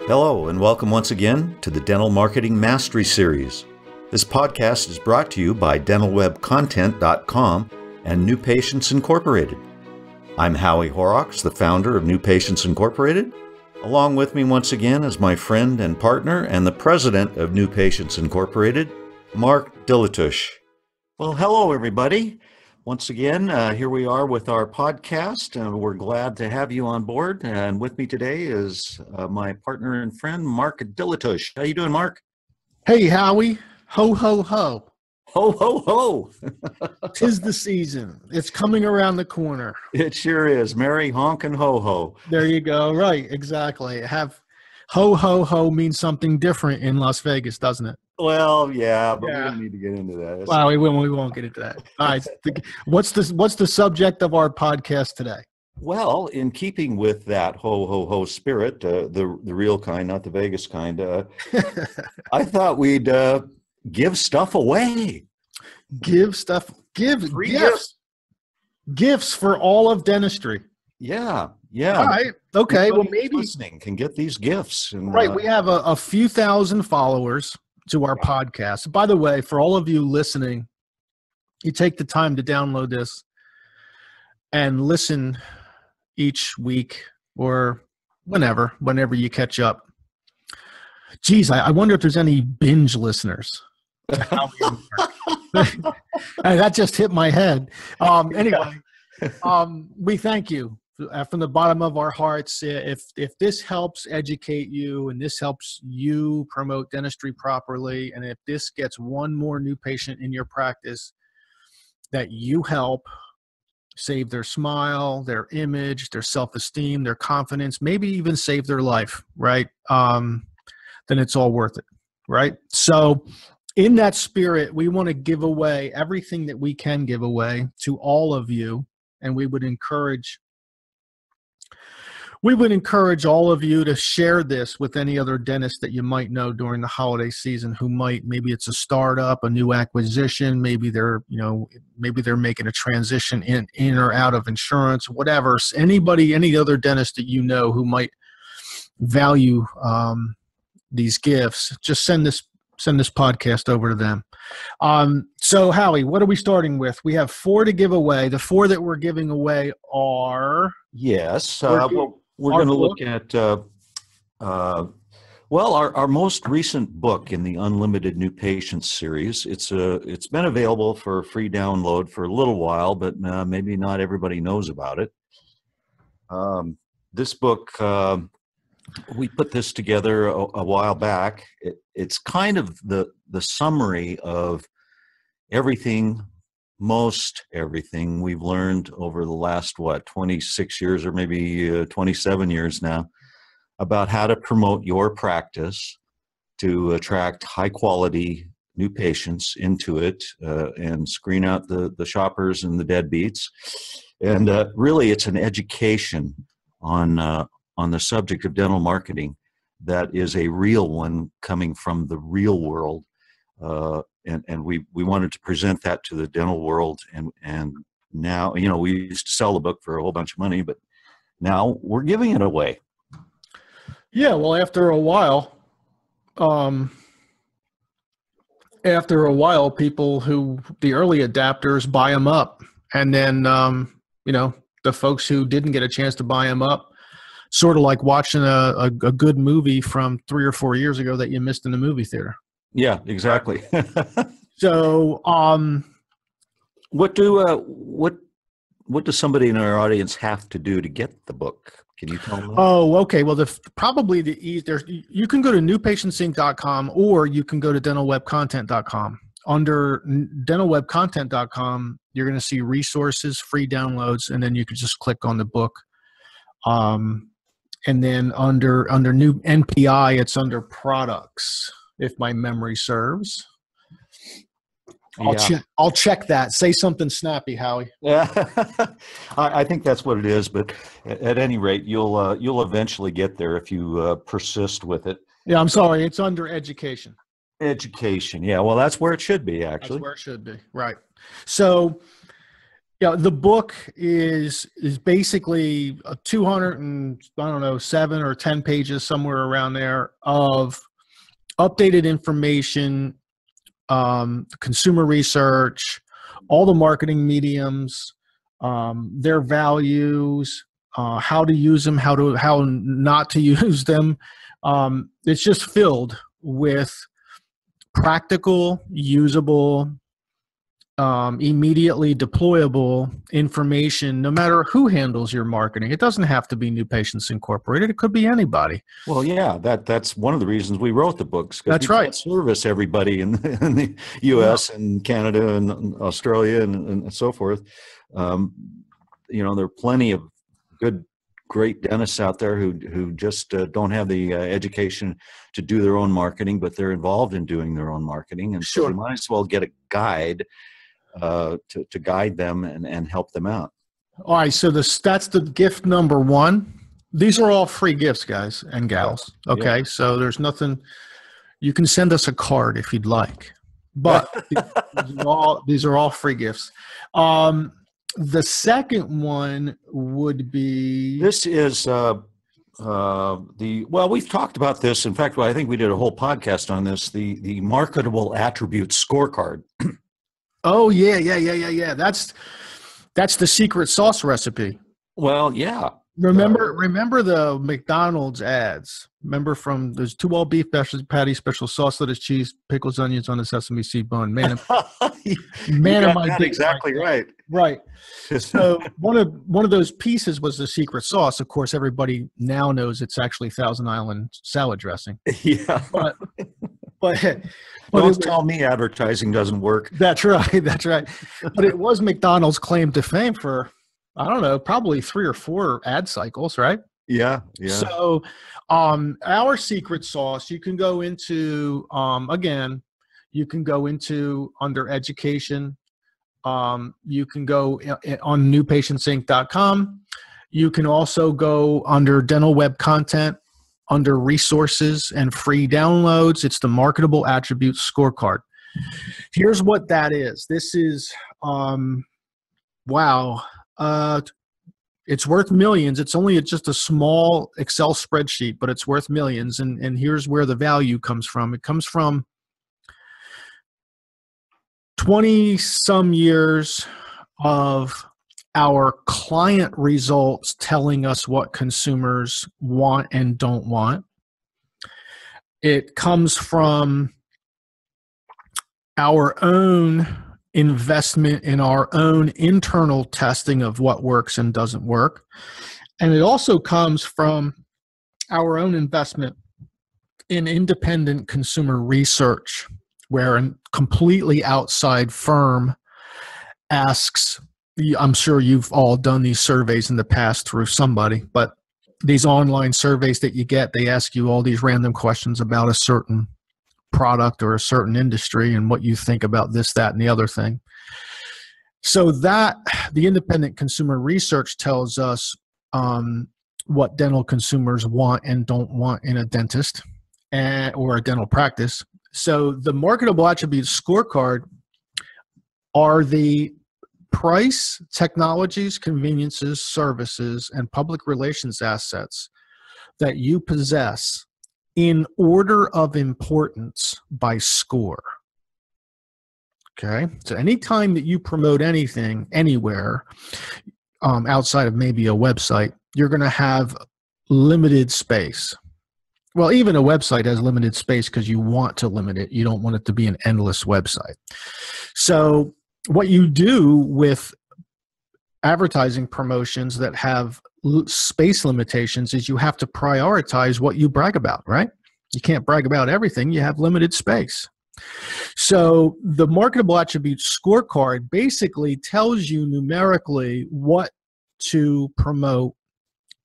Hello, and welcome once again to the Dental Marketing Mastery Series. This podcast is brought to you by dentalwebcontent.com and New Patients Incorporated. I'm Howie Horrocks, the founder of New Patients Incorporated. Along with me once again is my friend and partner and the president of New Patients Incorporated, Mark Dilatush. Well, hello, everybody. Once again, here we are with our podcast, and we're glad to have you on board. And with me today is my partner and friend, Mark Dilatush. How you doing, Mark? Hey, Howie. Ho, ho, ho. Ho, ho, ho. 'Tis the season. It's coming around the corner. It sure is. Merry honkin' ho, ho. There you go. Right, exactly. Ho, ho, ho means something different in Las Vegas, doesn't it? Well, yeah, but we don't need to get into that. Well, we won't get into that. All right. What's the subject of our podcast today? Well, in keeping with that ho, ho, ho spirit, the real kind, not the Vegas kind, I thought we'd give stuff away. Give Free gifts. Gifts for all of dentistry. Yeah. All right. Okay. Well, maybe listening can get these gifts. And, right. We have a few thousand followers to our podcast. By the way, for all of you listening, you take the time to download this and listen each week or whenever you catch up. Geez, I wonder if there's any binge listeners. That just hit my head. Anyway, we thank you from the bottom of our hearts. If this helps educate you and this helps you promote dentistry properly, and if this gets one more new patient in your practice that you help save their smile, their image, their self-esteem, their confidence, maybe even save their life, right? Then it's all worth it, right? So in that spirit, we want to give away everything that we can give away to all of you, and we would encourage all of you to share this with any other dentist that you might know during the holiday season who maybe it's a startup, a new acquisition, maybe they're making a transition in or out of insurance, whatever. Any other dentist that you know who might value these gifts, just send this podcast over to them. So Howie, what are we starting with? We have 4 to give away. The 4 that we're giving away are... Yes. We're going to look at, our most recent book in the Unlimited New Patients series. It's been available for free download for a little while, but maybe not everybody knows about it. This book, we put this together a while back. It's kind of the summary of most everything we've learned over the last, 26 years or maybe 27 years now about how to promote your practice to attract high quality new patients into it and screen out the shoppers and the deadbeats. And really it's an education on the subject of dental marketing that is a real one coming from the real world. And we wanted to present that to the dental world, and now, we used to sell the book for a whole bunch of money, but now we're giving it away. Yeah, well, after a while, people the early adapters buy them up, and then the folks who didn't get a chance to buy them up, sort of like watching a good movie from 3 or 4 years ago that you missed in the movie theater. Yeah, exactly. So, what does somebody in our audience have to do to get the book? Can you tell them? Oh, okay. Well, you can go to newpatientsinc.com or you can go to dentalwebcontent.com. Under dentalwebcontent.com, you're going to see resources, free downloads, and then you can just click on the book. And then under new NPI, it's under products, if my memory serves. I'll check that. Say something snappy, Howie. Yeah, I think that's what it is. But at any rate, you'll eventually get there if you persist with it. Yeah, I'm sorry. It's under education. Education. Yeah. Well, that's where it should be. Actually, that's where it should be. Right. So Yeah, the book is basically a 200 and I don't know 7 or 10 pages somewhere around there of updated information, consumer research, all the marketing mediums, their values, how to use them, how not to use them. It's just filled with practical, usable, immediately deployable information, no matter who handles your marketing. It doesn't have to be New Patients Incorporated. It could be anybody. Well, yeah, that's one of the reasons we wrote the books. That's we right. can't service everybody in the U.S. and Canada and Australia and so forth. There are plenty of great dentists out there who just don't have the education to do their own marketing, but they're involved in doing their own marketing, and so we might as well get a guide to guide them and help them out. All right, so that's the gift number 1. These are all free gifts, guys and gals. Okay, so there's nothing. You can send us a card if you'd like, but these are all free gifts. The second one would be, this is we've talked about this. In fact, I think we did a whole podcast on this, the marketable attributes scorecard. Oh yeah. That's the secret sauce recipe. Well, yeah. Remember the McDonald's ads? Remember from there's 2 all beef patty, special sauce, lettuce, cheese, pickles, onions on a sesame seed bun. Man, of my days, exactly right. Right. So one of those pieces was the secret sauce. Of course, everybody now knows it's actually Thousand Island salad dressing. Yeah. But don't tell me advertising doesn't work. That's right. But it was McDonald's claim to fame for, I don't know, probably 3 or 4 ad cycles, right? Yeah. So our secret sauce, you can go into, again, you can go into under education. You can go on newpatientsinc.com. You can also go under dental web content, under resources and free downloads. It's the marketable attributes scorecard. Here's what that is. This is, wow. It's worth millions. It's only just a small Excel spreadsheet, but it's worth millions. And here's where the value comes from. It comes from 20 some years of our client results telling us what consumers want and don't want. It comes from our own investment in our own internal testing of what works and doesn't work. And it also comes from our own investment in independent consumer research, where a completely outside firm asks, I'm sure you've all done these surveys in the past through somebody, but these online surveys that you get, they ask you all these random questions about a certain product or a certain industry and what you think about this, that, and the other thing. So that the independent consumer research tells us what dental consumers want and don't want in a dentist or a dental practice. So the marketable attributes scorecard are the price, technologies, conveniences, services, and public relations assets that you possess in order of importance by score. Okay, so anytime that you promote anything anywhere outside of maybe a website, you're going to have limited space. Well, even a website has limited space because you want to limit it. You don't want it to be an endless website. So what you do with advertising promotions that have space limitations is you have to prioritize what you brag about, right? You can't brag about everything. You have limited space. So the marketable attributes scorecard basically tells you numerically what to promote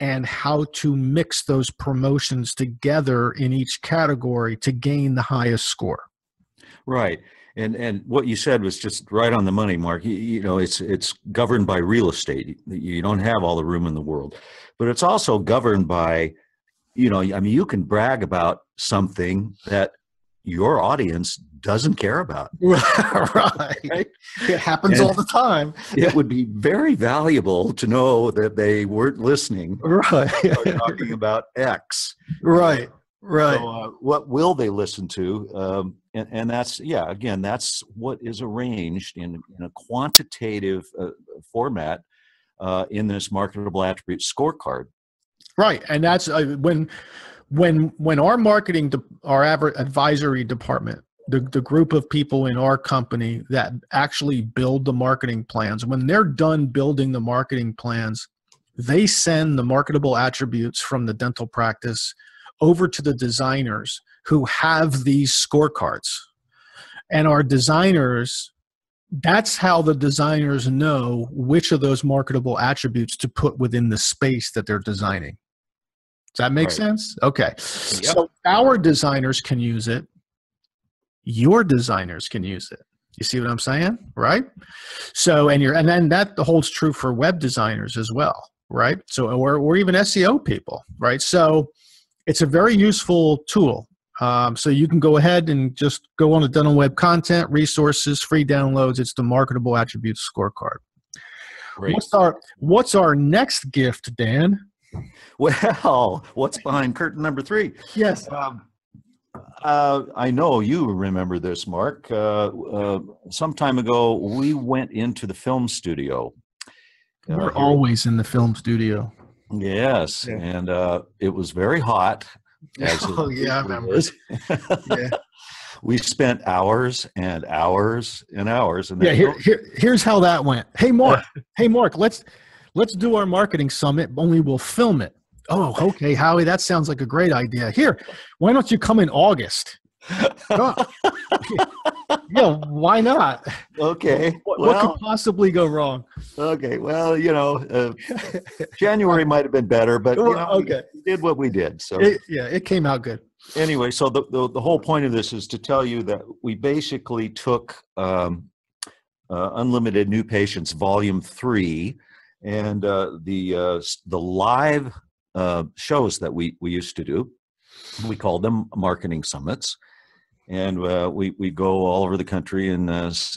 and how to mix those promotions together in each category to gain the highest score. Right. And what you said was just right on the money, Mark. You know, it's governed by real estate. You don't have all the room in the world, but it's also governed by, you know, I mean, you can brag about something that your audience doesn't care about. Right. Right? It happens And all the time. it would be very valuable to know that they weren't listening. Right. We're talking about X. Right. Right. So, what will they listen to? And that's, yeah, again, that's what is arranged in a quantitative format in this marketable attribute scorecard. Right. And that's when our marketing, our advisory department, the group of people in our company that actually build the marketing plans, when they're done building the marketing plans, they send the marketable attributes from the dental practice over to the designers who have these scorecards. And our designers, that's how the designers know which of those marketable attributes to put within the space that they're designing. Does that make sense? Okay. Yep. So our designers can use it. Your designers can use it. You see what I'm saying? Right? So, and then that holds true for web designers as well, right? So, or even SEO people, right? So it's a very useful tool. So you can go ahead and just go on the Dental Web content, resources, free downloads. It's the marketable attributes scorecard. Great. What's our next gift, Dan? Well, what's behind curtain number 3? Yes. I know you remember this, Mark. Some time ago, we went into the film studio. We're always in the film studio. Yes, yeah. And it was very hot. Oh, yeah, I remember. Yeah. We spent hours and hours and hours. And here's how that went. Hey, Mark, let's do our marketing summit, only we'll film it. Oh, okay, Howie, that sounds like a great idea. Here, why don't you come in August? Yeah, why not? Okay. What could possibly go wrong? Okay, well, January might have been better, but okay. We did what we did. So it came out good. Anyway, so the whole point of this is to tell you that we basically took Unlimited New Patients Volume 3 and the live shows that we used to do. We called them marketing summits. And we go all over the country and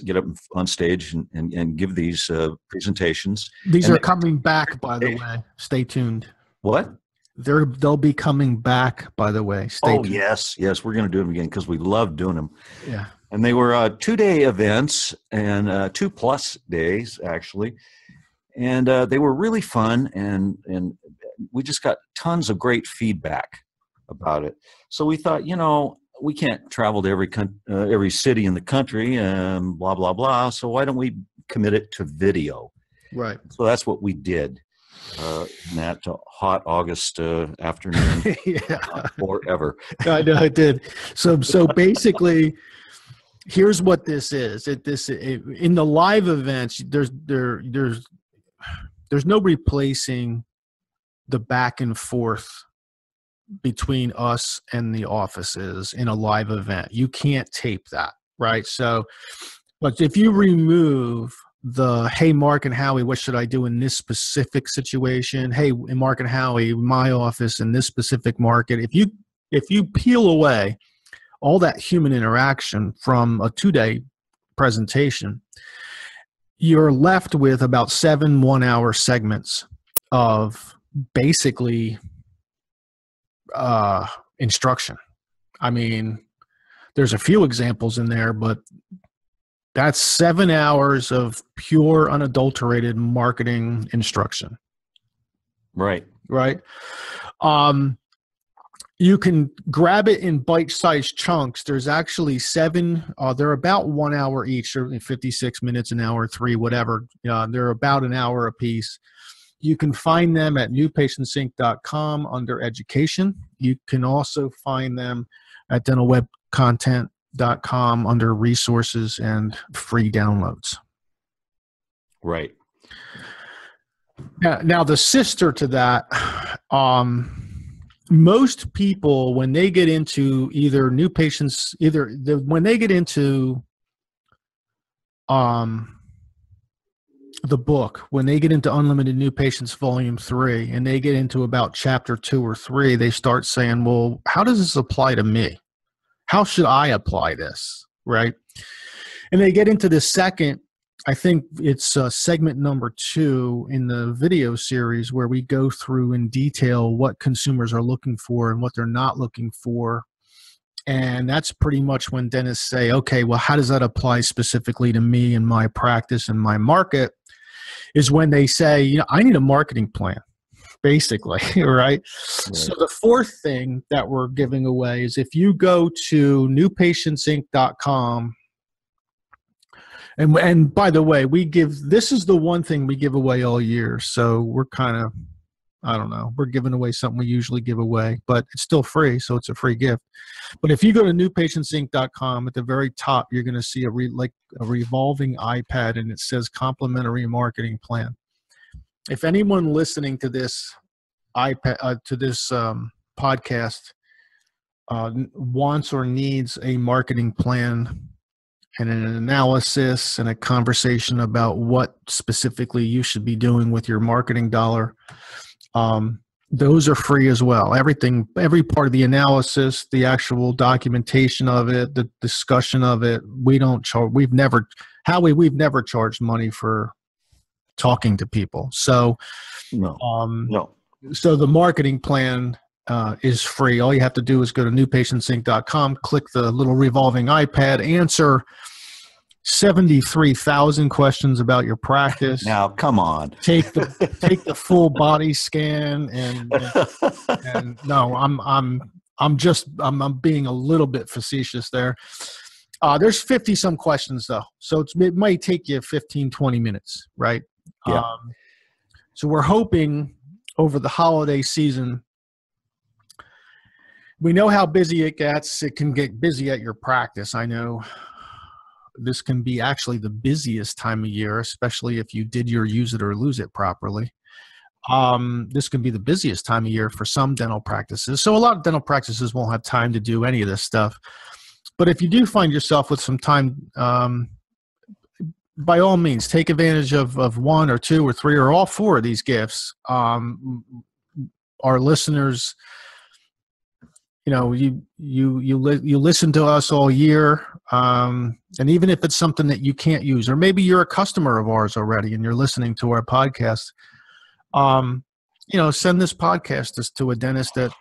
get up on stage and give these presentations. These are coming back, by the way. Stay tuned. What? They'll be coming back, by the way. Stay tuned. Yes. We're going to do them again because we love doing them. Yeah. And they were 2-day events and 2+ days, actually. And they were really fun. And we just got tons of great feedback about it. So we thought, we can't travel to every city in the country and blah, blah, blah. So why don't we commit it to video? Right. So that's what we did in that hot August afternoon. Forever. I know it did. So basically, here's what this is. In the live events, there's no replacing the back and forth between us and the offices in a live event. You can't tape that, right? So, but if you remove the, hey, Mark and Howie, what should I do in this specific situation? Hey, Mark and Howie, my office in this specific market. If you peel away all that human interaction from a 2-day presentation, you're left with about 7 one-hour segments of basically instruction. I mean, there's a few examples in there, but that's 7 hours of pure, unadulterated marketing instruction. Right. You can grab it in bite-sized chunks. There's actually 7. They're about 1 hour each, or 56 minutes, an hour, 3, whatever. They're about an hour a piece. You can find them at newpatientsync.com under education. You can also find them at dentalwebcontent.com under resources and free downloads. Right. Now the sister to that, most people, when they get into either new patients, when they get into the book, when they get into Unlimited New Patients Volume 3 and they get into about chapter 2 or 3, they start saying, well, how does this apply to me? how should I apply this, right? And they get into the second, I think it's segment number 2 in the video series, where we go through in detail what consumers are looking for and what they're not looking for. And that's pretty much when dentists say, okay, well, how does that apply specifically to me and my practice and my market, is when they say, you know, I need a marketing plan, basically, right? So the fourth thing that we're giving away is if you go to newpatientsinc.com, and by the way, this is the one thing we give away all year. So we're kind of, I don't know, we're giving away something we usually give away, but it's still free. So it's a free gift. But if you go to newpatientsinc.com, at the very top, you're going to see a revolving iPad, and it says complimentary marketing plan. If anyone listening to this podcast wants or needs a marketing plan and an analysis and a conversation about what specifically you should be doing with your marketing dollar, those are free as well. Every part of the analysis, the actual documentation of it, the discussion of it, we don't charge. We've never charged money for talking to people. So, no. So the marketing plan is free. All you have to do is go to newpatientsinc.com, click the little revolving iPad, answer 73,000 questions about your practice. Now, come on. Take the full body scan, and no, I'm being a little bit facetious there. There's 50 some questions though, so it might take you 15, 20 minutes, right? Yeah. So we're hoping over the holiday season. We know how busy it gets. It can get busy at your practice. I know this can be actually the busiest time of year, especially if you did your use it or lose it properly. This can be the busiest time of year for some dental practices. So a lot of dental practices won't have time to do any of this stuff. But if you do find yourself with some time, by all means, take advantage of 1 or 2 or 3 or all 4 of these gifts. Our listeners, you know, you listen to us all year, and even if it's something that you can't use, or maybe you're a customer of ours already and you're listening to our podcast, you know, send this podcast to a dentist that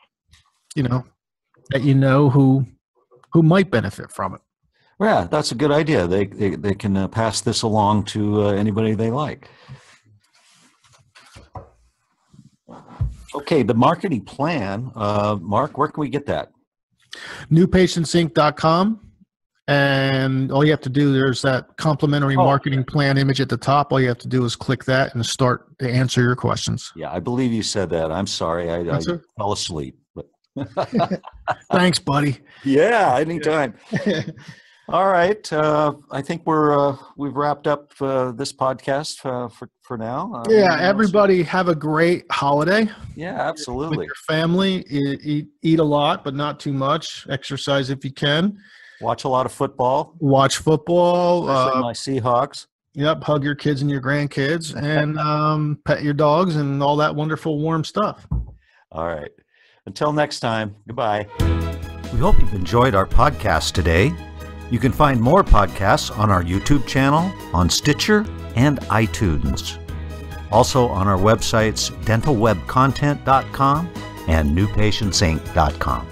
who might benefit from it. Yeah, that's a good idea. They can pass this along to anybody they like. Okay, the marketing plan, Mark, where can we get that? Newpatientsinc.com, and all you have to do, there's that complimentary marketing plan image at the top. All you have to do is click that and start to answer your questions. Yeah, I believe you said that. I'm sorry, I fell asleep. But thanks, buddy. Yeah, anytime. All right, I think we've wrapped up this podcast for now. Yeah, everybody have a great holiday. Yeah, absolutely. With your family, eat a lot, but not too much. Exercise if you can. Watch a lot of football. Watch football. Especially my Seahawks. Yep, hug your kids and your grandkids, and pet your dogs and all that wonderful warm stuff. All right. Until next time, goodbye. We hope you've enjoyed our podcast today. You can find more podcasts on our YouTube channel, on Stitcher, and iTunes. Also on our websites, dentalwebcontent.com and newpatientsinc.com.